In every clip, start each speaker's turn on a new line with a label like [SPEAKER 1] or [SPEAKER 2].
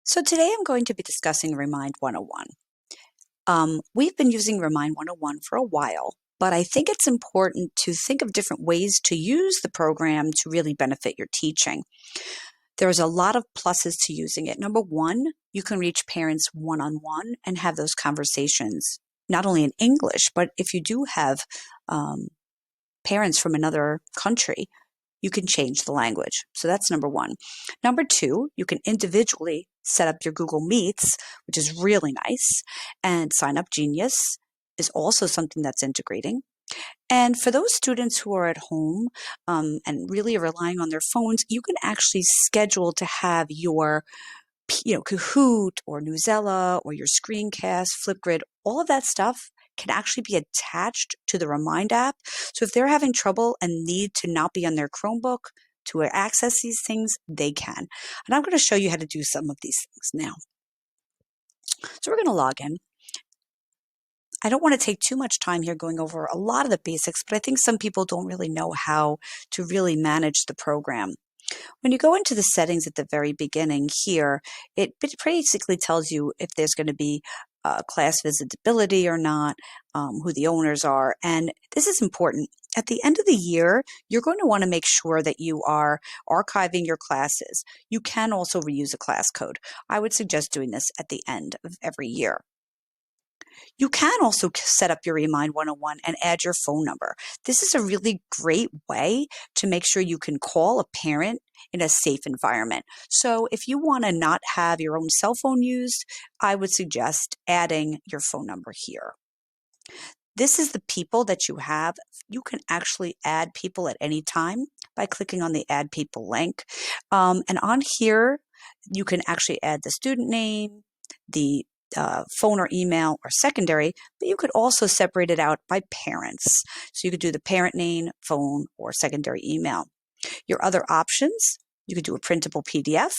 [SPEAKER 1] So today I'm going to be discussing Remind 101. We've been using Remind 101 for a while, but I think it's important to think of different ways to use the program to really benefit your teaching. There's a lot of pluses to using it. Number one, you can reach parents one-on-one and have those conversations, not only in English, but if you do have parents from another country, you can change the language. So that's number one. Number two, you can individually set up your Google Meets, which is really nice. And Sign Up Genius is also something that's integrating. And for those students who are at home and really are relying on their phones, you can actually schedule to have your Kahoot or Newsela or your screencast, Flipgrid, all of that stuff can actually be attached to the Remind app. So if they're having trouble and need to not be on their Chromebook to access these things, they can. And I'm going to show you how to do some of these things now. So we're going to log in. I don't want to take too much time here going over a lot of the basics, but I think some people don't really know how to really manage the program. When you go into the settings at the very beginning here, it basically tells you if there's going to be class visitability or not, who the owners are. And this is important. At the end of the year, you're going to want to make sure that you are archiving your classes. You can also reuse a class code. I would suggest doing this at the end of every year. You can also set up your Remind 101 and add your phone number. This is a really great way to make sure you can call a parent in a safe environment. So if you want to not have your own cell phone used, I would suggest adding your phone number here. This is the people that you have. You can actually add people at any time by clicking on the Add People link. And on here, you can actually add the student name, the phone or email or secondary, but you could also separate it out by parents. So you could do the parent name, phone, or secondary email. Your other options, you could do a printable PDF.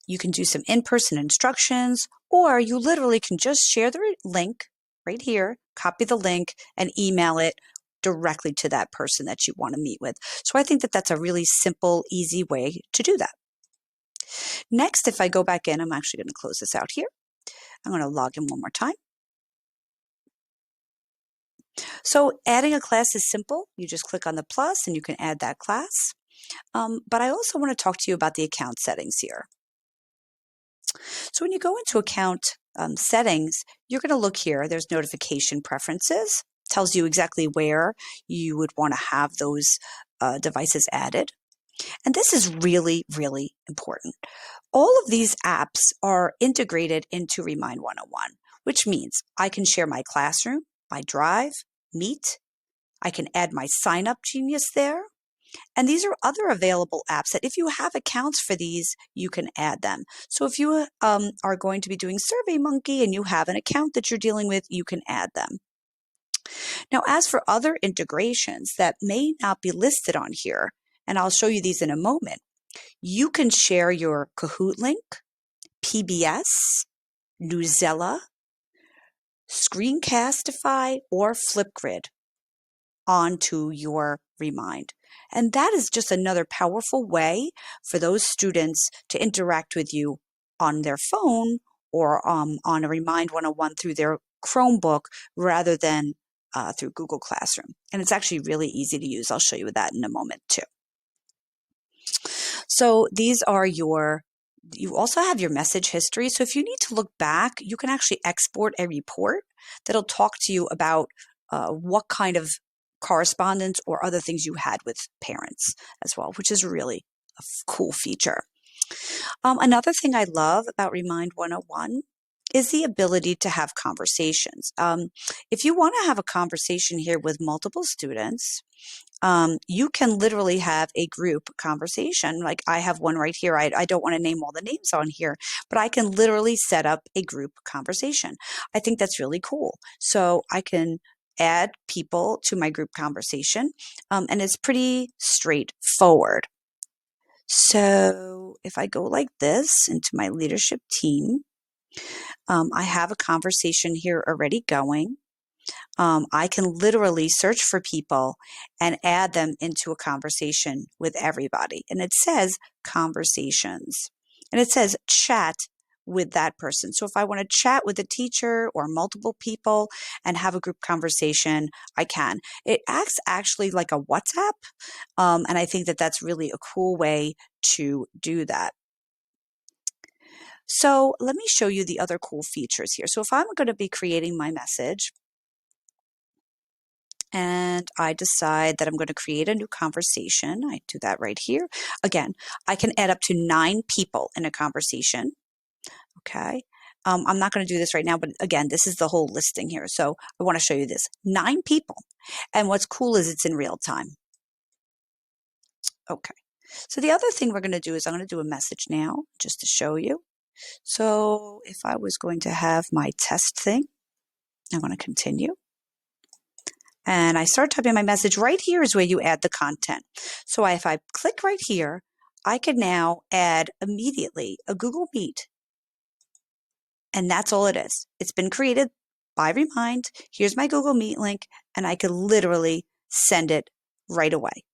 [SPEAKER 1] You can do some in-person instructions, or you literally can just share the link right here, copy the link, and email it directly to that person that you want to meet with. So I think that that's a really simple, easy way to do that. Next, if I go back in, I'm actually going to close this out here. I'm going to log in one more time. So adding a class is simple. You just click on the plus and you can add that class. But I also want to talk to you about the account settings here. So when you go into account settings, you're going to look here. There's notification preferences. Tells you exactly where you would want to have those devices added. And this is really, really important. All of these apps are integrated into Remind 101, which means I can share my classroom, my Drive, Meet. I can add my Sign Up Genius there. And these are other available apps that if you have accounts for these, you can add them. So if you are going to be doing SurveyMonkey and you have an account that you're dealing with, you can add them. Now, as for other integrations that may not be listed on here, and I'll show you these in a moment, you can share your Kahoot link, PBS, Newsela, Screencastify, or Flipgrid onto your Remind. And that is just another powerful way for those students to interact with you on their phone or on a Remind 101 through their Chromebook rather than through Google Classroom. And it's actually really easy to use. I'll show you that in a moment too. So these are you also have your message history. So if you need to look back, you can actually export a report that'll talk to you about what kind of correspondence or other things you had with parents as well, which is really a cool feature. Another thing I love about Remind 101 is the ability to have conversations. If you want to have a conversation here with multiple students, you can literally have a group conversation. Like I have one right here. I don't want to name all the names on here, but I can literally set up a group conversation. I think that's really cool. So I can add people to my group conversation, and it's pretty straightforward. So if I go like this into my leadership team, I have a conversation here already going. I can literally search for people and add them into a conversation with everybody. And it says conversations. And it says chat with that person. So if I want to chat with a teacher or multiple people and have a group conversation, I can. It acts actually like a WhatsApp, and I think that that's really a cool way to do that. So let me show you the other cool features here. So if I'm going to be creating my message and I decide that I'm going to create a new conversation, I do that right here. Again, I can add up to 9 people in a conversation. Okay. I'm not going to do this right now, but again, this is the whole listing here. So I want to show you this. 9 people. And what's cool is it's in real time. Okay. So the other thing we're going to do is I'm going to do a message now just to show you. So if I was going to have my test thing, I want to continue. And I start typing my message. Right here is where you add the content. So if I click right here, I can now add immediately a Google Meet. And that's all it is. It's been created by Remind. Here's my Google Meet link, and I could literally send it right away.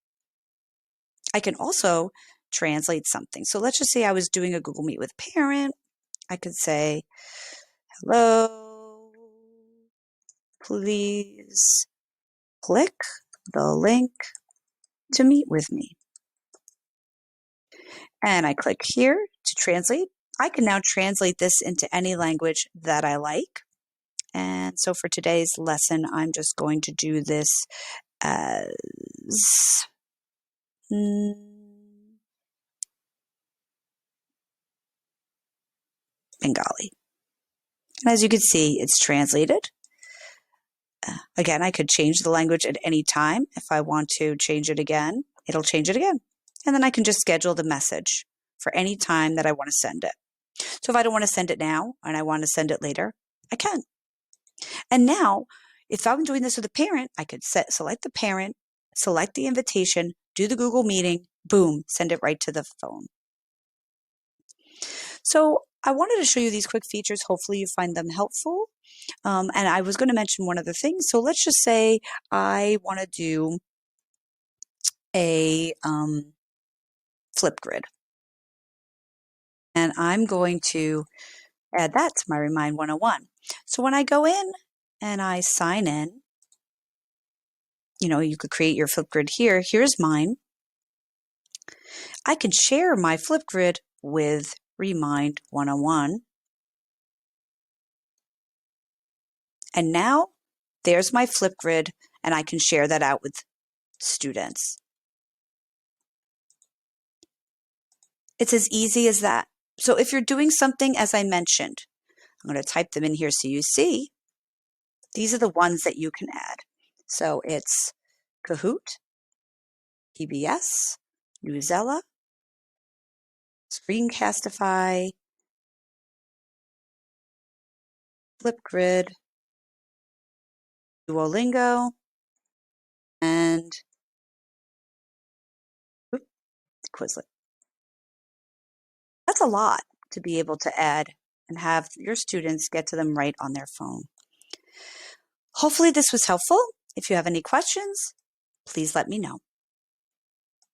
[SPEAKER 1] I can also translate something. So let's just say I was doing a Google Meet with a parent. I could say, hello, please click the link to meet with me. And I click here to translate. I can now translate this into any language that I like. And so for today's lesson, I'm just going to do this as Bengali. And as you can see, it's translated. Again, I could change the language at any time. If I want to change it again, it'll change it again. And then I can just schedule the message for any time that I want to send it. So if I don't want to send it now and I want to send it later, I can. And now, if I'm doing this with a parent, I could select the parent, select the invitation, do the Google meeting, boom, send it right to the phone. So I wanted to show you these quick features. Hopefully you find them helpful. And I was going to mention one other thing. So let's just say I want to do a Flipgrid. And I'm going to add that to my Remind 101. So when I go in and I sign in, you could create your Flipgrid here. Here's mine. I can share my Flipgrid with Remind 101. And now there's my Flipgrid, and I can share that out with students. It's as easy as that. So if you're doing something, as I mentioned, I'm going to type them in here so you see. These are the ones that you can add. So it's Kahoot, PBS, Newsella, Screencastify, Flipgrid, Duolingo, and Quizlet. That's a lot to be able to add and have your students get to them right on their phone. Hopefully this was helpful. If you have any questions, please let me know.